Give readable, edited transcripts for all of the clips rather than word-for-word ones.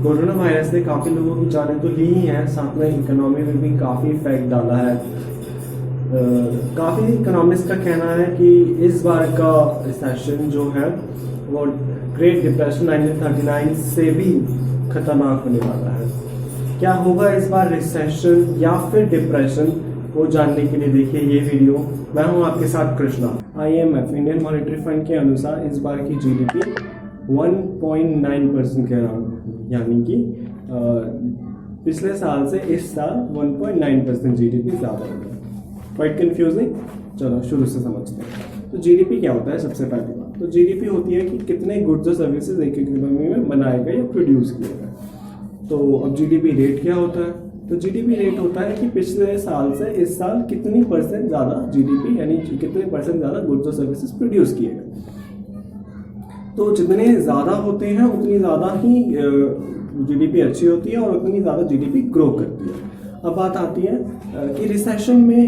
Corona virus ने काफ़ी लोगों की जानें तो ली ही हैं, साथ में इकोनॉमी में भी काफ़ी इफेक्ट डाला है। काफ़ी इकोनॉमिस्ट का कहना है कि इस बार का रिसेशन जो है वो ग्रेट डिप्रेशन 1939 से भी खतरनाक होने वाला है। क्या होगा इस बार रिसेशन या फिर डिप्रेशन, वो जानने के लिए देखिए ये वीडियो। मैं हूं आपके साथ Krishna. IMF Indian monetary fund के अनुसार इस बार की GDP 1.9% के अराउंड, यानी कि पिछले साल से इस साल 1.9% GDP ज़्यादा हो गया। Quite confusing. चलो शुरू से समझते हैं। तो GDP क्या होता है? सबसे पहली बात तो GDP होती है कि कितने गुड्स और सर्विसेज एक इकोनॉमी में बनाए गए या प्रोड्यूस किए गए। तो अब GDP रेट क्या होता है? तो GDP रेट होता है कि पिछले साल से इस साल कितनी परसेंट ज़्यादा GDP, यानी कितने परसेंट ज़्यादा गुड्स और सर्विसेज प्रोड्यूस किए गए। तो जितने ज़्यादा होते हैं उतनी ज़्यादा ही GDP अच्छी होती है और उतनी ज़्यादा GDP ग्रो करती है। अब बात आती है कि रिसेशन में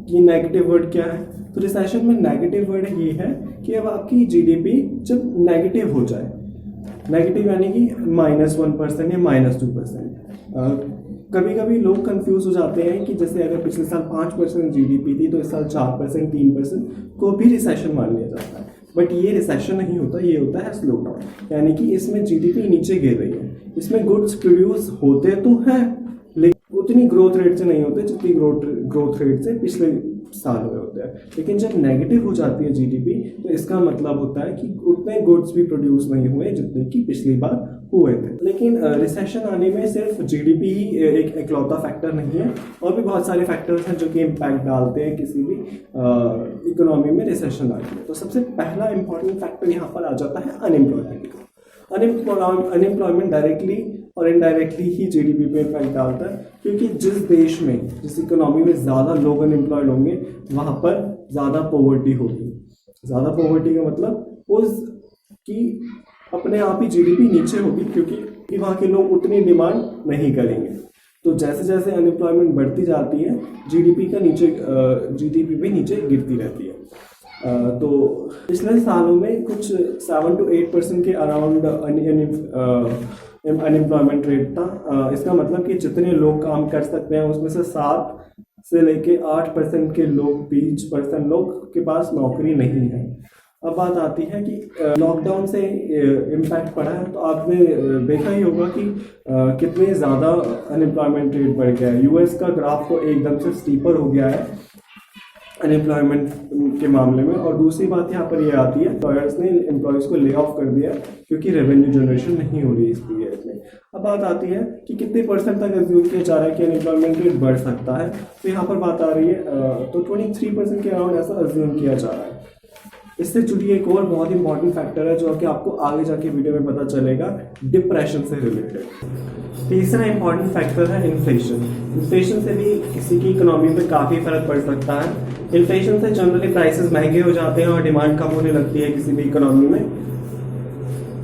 ये नेगेटिव वर्ड क्या है? तो रिसेशन में नेगेटिव वर्ड ये है कि अब आपकी GDP जब नेगेटिव हो जाए, नेगेटिव यानी कि -1% या -2%। कभी कभी लोग कंफ्यूज हो जाते हैं कि जैसे अगर पिछले साल 5% GDP थी तो इस साल 4% 3% को भी रिसेशन मान लिया जाता है। बट ये रिसेशन नहीं होता, ये होता है स्लो डाउन, यानी कि इसमें GDP नीचे गिर रही है। इसमें गुड्स प्रोड्यूस होते तो हैं लेकिन उतनी ग्रोथ रेट से नहीं होते जितनी ग्रोथ रेट से पिछले साल हुए होते हैं। लेकिन जब नेगेटिव हो जाती है GDP तो इसका मतलब होता है कि उतने गुड्स भी प्रोड्यूस नहीं हुए जितने कि पिछली बार हुए थे। लेकिन रिसेशन आने में सिर्फ GDP ही एक इकलौता फैक्टर नहीं है, और भी बहुत सारे फैक्टर्स हैं जो कि इम्पैक्ट डालते हैं किसी भी इकोनॉमी में रिसेशन आने में। तो सबसे पहला इंपॉर्टेंट फैक्टर यहाँ पर आ जाता है अनएम्प्लॉयमेंट। अनएम्प्लॉयमेंट डायरेक्टली और इनडायरेक्टली ही GDP पे इम्पैक्ट डालता है, क्योंकि जिस देश में, जिस इकोनॉमी में ज़्यादा लोग अनएम्प्लॉयड होंगे वहाँ पर ज़्यादा पॉवर्टी होगी। ज़्यादा पॉवर्टी का मतलब उसकी अपने आप ही GDP नीचे होगी, क्योंकि वहाँ के लोग उतनी डिमांड नहीं करेंगे। तो जैसे जैसे अनएम्प्लॉयमेंट बढ़ती जाती है GDP भी नीचे गिरती रहती है। तो पिछले सालों में कुछ 7 to 8% के अराउंड अनएम्प्लॉयमेंट रेट था। इसका मतलब कि जितने लोग काम कर सकते हैं उसमें से 7 से लेके 8% के लोग, 20% लोग के पास नौकरी नहीं है। अब बात आती है कि लॉकडाउन से इम्पैक्ट पड़ा है, तो आपने देखा ही होगा कि कितने ज़्यादा अनएम्प्लॉयमेंट रेट बढ़ गया है। US का ग्राफ तो एकदम से स्टीपर हो गया है अनएम्प्लॉयमेंट के मामले में। और दूसरी बात यहाँ पर ये आती है, एम्प्लॉयर्स ने एम्प्लॉयज़ को ले ऑफ कर दिया क्योंकि रेवेन्यू जनरेशन नहीं हो रही इस पीरियड में। अब बात आती है कि कितने परसेंट तक अज्यूम किया जा रहा है कि अनएम्प्लॉयमेंट रेट बढ़ सकता है। तो यहाँ पर बात आ रही है तो 23% के अराउंड ऐसा अज्यूम किया जा रहा है। इससे जुड़ी एक और बहुत इंपॉर्टेंट फैक्टर है जो कि आपको आगे जाके वीडियो में पता चलेगा, डिप्रेशन से रिलेटेड। तीसरा इंपॉर्टेंट फैक्टर है इन्फ्लेशन। इन्फ्लेशन से भी किसी की इकोनॉमी पे काफ़ी फर्क पड़ सकता है। इन्फ्लेशन से जनरली प्राइसेस महंगे हो जाते हैं और डिमांड कम होने लगती है किसी भी इकोनॉमी में।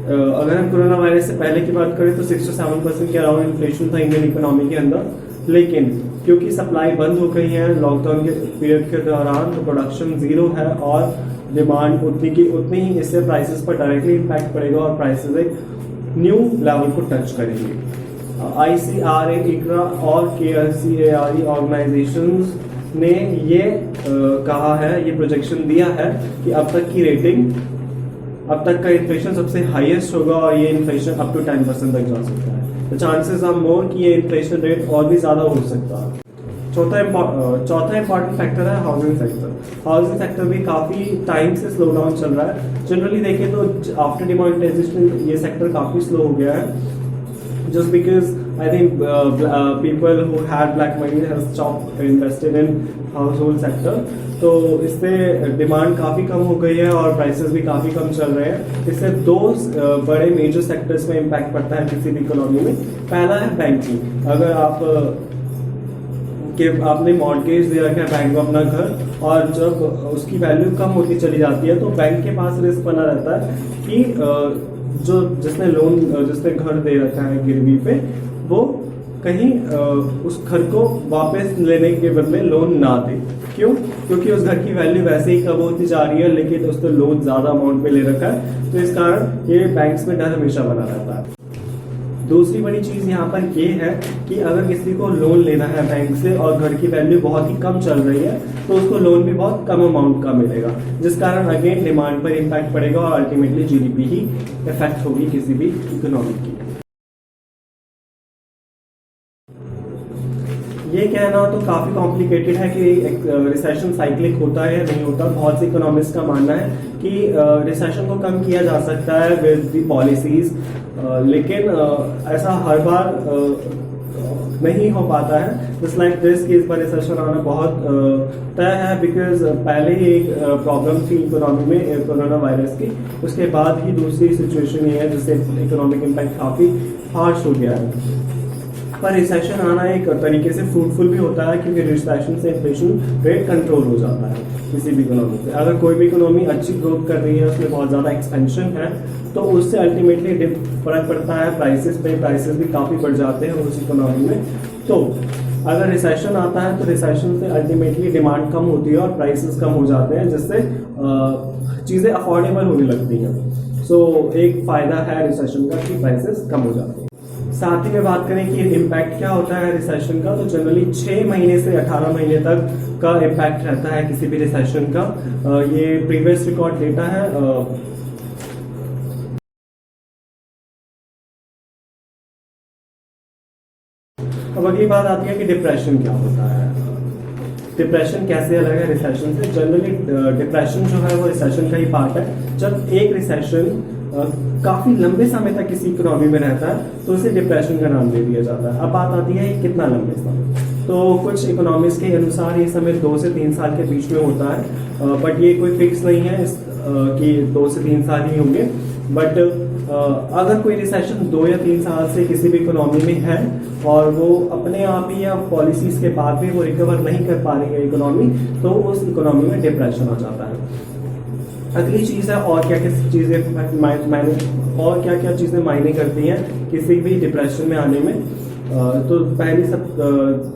अगर हम कोरोना वायरस से पहले की बात करें तो 6 to 7% के अराउंड इन्फ्लेशन था इंडियन इकोनॉमी के अंदर। लेकिन क्योंकि सप्लाई बंद हो गई है लॉकडाउन के पीरियड के दौरान, तो प्रोडक्शन ज़ीरो है और डिमांड उतनी की उतनी ही, इससे प्राइसेस पर डायरेक्टली इम्पैक्ट पड़ेगा और प्राइसेस एक न्यू लेवल को टच करेंगे। ICRA, ICRA और KRCARE ऑर्गेनाइजेशंस ने ये कहा है, ये प्रोजेक्शन दिया है कि अब तक का इन्फ्लेशन सबसे हाईएस्ट होगा और ये इन्फ्लेशन अप टू 10% तक जा सकता है। तो चांसेस आर मोर कि ये इन्फ्लेशन रेट और भी ज़्यादा हो सकता है। चौथा इंपॉर्टेंट फैक्टर है हाउसिंग सेक्टर। हाउसिंग सेक्टर भी काफ़ी टाइम से स्लो डाउन चल रहा है। जनरली देखें तो आफ्टर डिमोनेटाइजेशन ये सेक्टर काफ़ी स्लो हो गया है, just because I think people who had black money have stopped invested in household sector। तो इससे डिमांड काफ़ी कम हो गई है और प्राइसेस भी काफ़ी कम चल रहे हैं। इससे दो बड़े मेजर सेक्टर्स में इम्पैक्ट पड़ता है किसी भी इकोनॉमी में। पहला है बैंकिंग। अगर आपने मॉर्गेज दे रखा है बैंक में अपना घर, और जब उसकी वैल्यू कम होती चली जाती है तो बैंक के पास रिस्क बना रहता है कि जिसने घर दे रखा है गिरवी पे, वो कहीं उस घर को वापस लेने के बदले लोन ना दे। क्यों? क्योंकि उस घर की वैल्यू वैसे ही कम होती जा रही है, लेकिन उसने लोन ज़्यादा अमाउंट पे ले रखा है, तो इस कारण ये बैंक्स में डर हमेशा बना रहता है। दूसरी बड़ी चीज़ यहाँ पर ये है कि अगर किसी को लोन लेना है बैंक से और घर की वैल्यू बहुत ही कम चल रही है तो उसको लोन भी बहुत कम अमाउंट का मिलेगा, जिस कारण अगेन डिमांड पर इम्पैक्ट पड़ेगा और अल्टीमेटली जीडीपी ही इफेक्ट होगी किसी भी इकोनॉमी की। ये कहना तो काफ़ी कॉम्प्लिकेटेड है कि रिसेशन साइक्लिक होता है या नहीं होता। बहुत से इकोनॉमिस्ट का मानना है कि रिसेशन को कम किया जा सकता है विद दी पॉलिसीज, लेकिन ऐसा हर बार नहीं हो पाता है। जस्ट लाइक दिस कि इस बार रिसेशन आना बहुत तय है, बिकॉज पहले ही एक प्रॉब्लम थी इकोनॉमी में कोरोना वायरस की, उसके बाद ही दूसरी सिचुएशन ये है जिससे इकोनॉमिक इम्पैक्ट काफ़ी हार्श हो गया है। पर रिसेशन आना एक तरीके से फ्रूटफुल भी होता है, क्योंकि रिसेशन से इन्फ्लेशन रेट कंट्रोल हो जाता है किसी भी इकोनॉमी से। अगर कोई भी इकोनॉमी अच्छी ग्रोथ कर रही है, उसमें बहुत ज़्यादा एक्सपेंशन है, तो उससे अल्टीमेटली फर्क पड़ता है प्राइसेस पे। प्राइसेस भी काफ़ी बढ़ जाते हैं उस इकोनॉमी में। तो अगर रिसेशन आता है तो रिसेशन से अल्टीमेटली डिमांड कम होती है और प्राइसेस कम हो जाते हैं, जिससे चीज़ें अफोर्डेबल होने लगती हैं। सो एक फ़ायदा है रिसेशन का कि प्राइसेस कम हो जाते हैं। साथ ही में बात करें कि इम्पैक्ट क्या होता है रिसेशन का, तो जनरली 6 महीने से 18 महीने तक का इम्पैक्ट रहता है किसी भी रिसेशन का। ये प्रीवियस रिकॉर्ड डेटा है। अब अगली बात आती है कि डिप्रेशन क्या होता है, डिप्रेशन कैसे अलग है रिसेशन से। जनरली डिप्रेशन जो है वो रिसेशन का ही पार्ट है। जब एक रिसेशन काफी लंबे समय तक किसी इकोनॉमी में रहता है तो उसे डिप्रेशन का नाम दे दिया जाता है। अब बात आती है कितना लंबे समय, तो कुछ इकोनॉमिक्स के अनुसार ये समय 2 से 3 साल के बीच में होता है, बट ये कोई फिक्स नहीं है कि 2 से 3 साल ही होंगे। बट अगर कोई रिसेशन 2 या 3 साल से किसी भी इकोनॉमी में है और वो अपने आप ही या पॉलिसीज के बाद भी वो रिकवर नहीं कर पा रही है इकोनॉमी, तो उस इकोनॉमी में डिप्रेशन आ जाता है। अगली चीज़ है और क्या क्या चीज़ें मायने और क्या क्या चीज़ें मायने करती हैं किसी भी डिप्रेशन में आने में। तो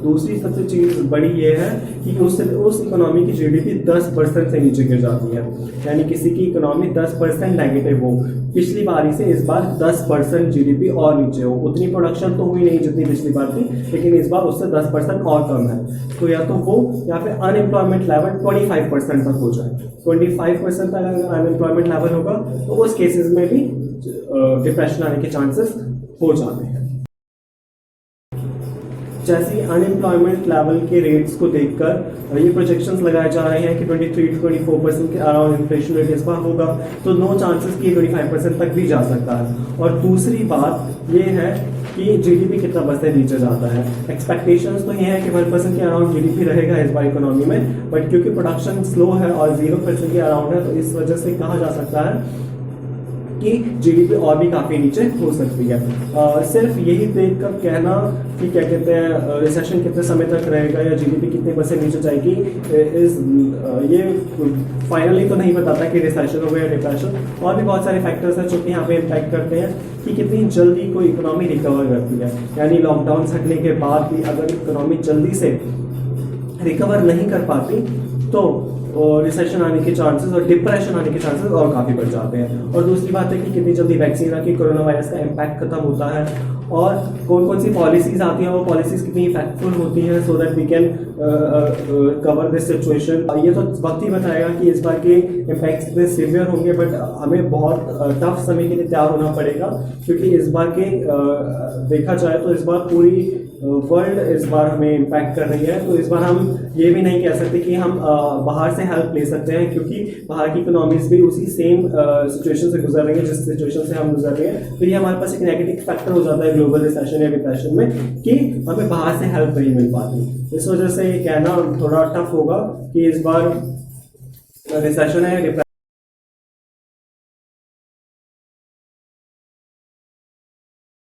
दूसरी सबसे चीज़ बड़ी ये है कि उस इकोनॉमी की जीडीपी 10% से नीचे गिर जाती है। यानी किसी की इकोनॉमी 10% नेगेटिव हो, पिछली बारी से इस बार 10% जीडीपी और नीचे हो। उतनी प्रोडक्शन तो हुई नहीं जितनी पिछली बार थी, लेकिन इस बार उससे 10% और कम है। तो या तो वो या फिर अनएम्प्लॉयमेंट लेवल 25% तक हो जाए। 25% तक अगर अनएम्प्लॉयमेंट लेवल होगा तो उस केसेस में भी डिप्रेशन आने के चांसेस हो जाते हैं। जैसे अनएम्प्लॉयमेंट लेवल के रेट्स को देखकर ये प्रोजेक्शंस लगाए जा रहे हैं कि 23 to 24% के अराउंड इन्फ्लेशन रेट इस बार होगा, तो नो चांसेस कि 25% तक भी जा सकता है। और दूसरी बात ये है कि जीडीपी कितना % नीचे जाता है। एक्सपेक्टेशंस तो ये है कि 1% के अराउंड जीडीपी रहेगा इस बार इकोनॉमी में, बट क्योंकि प्रोडक्शन स्लो है और 0% के अराउंड है, तो इस वजह से कहा जा सकता है कि जीडीपी और भी काफी नीचे हो सकती है। सिर्फ यही देखकर कहना कि क्या कहते हैं रिसेशन कितने समय तक रहेगा या जीडीपी कितने % नीचे जाएगी, ये फाइनली तो नहीं बताता कि रिसेशन होगा या डिप्रेशन। और भी बहुत सारे फैक्टर्स हैं जो कि यहाँ पे इम्पैक्ट करते हैं कि कितनी जल्दी कोई इकोनॉमी रिकवर करती है। यानी लॉकडाउन हटने के बाद भी अगर इकोनॉमी जल्दी से रिकवर नहीं कर पाती तो रिसेशन आने के चांसेस और डिप्रेशन आने के चांसेस और काफ़ी बढ़ जाते हैं। और दूसरी बात है कि कितनी जल्दी वैक्सीन आके कोरोना वायरस का इम्पैक्ट खत्म होता है और कौन कौन सी पॉलिसीज आती हैं, वो पॉलिसीज कितनी इफेक्टफुल होती हैं so that we can cover this situation. ये तो वक्त ही बताएगा कि इस बार के इम्पैक्ट कितने सीवियर होंगे, बट हमें बहुत टफ समय के लिए तैयार होना पड़ेगा, क्योंकि इस बार के देखा जाए तो इस बार पूरी वर्ल्ड इस बार हमें इम्पैक्ट कर रही है। तो इस बार हम ये भी नहीं कह सकते कि हम बाहर से हेल्प ले सकते हैं, क्योंकि बाहर की इकोनॉमीज भी उसी सेम सिचुएशन से गुजर रही है जिस सिचुएशन से हम गुजर रहे हैं। तो ये हमारे पास एक नेगेटिव फैक्टर हो जाता है ग्लोबल रिसेशन या डिप्रेशन में कि हमें बाहर से हेल्प नहीं मिल पाती। इस वजह से ये कहना थोड़ा टफ होगा कि इस बार रिसेशन है, डिप्रेशन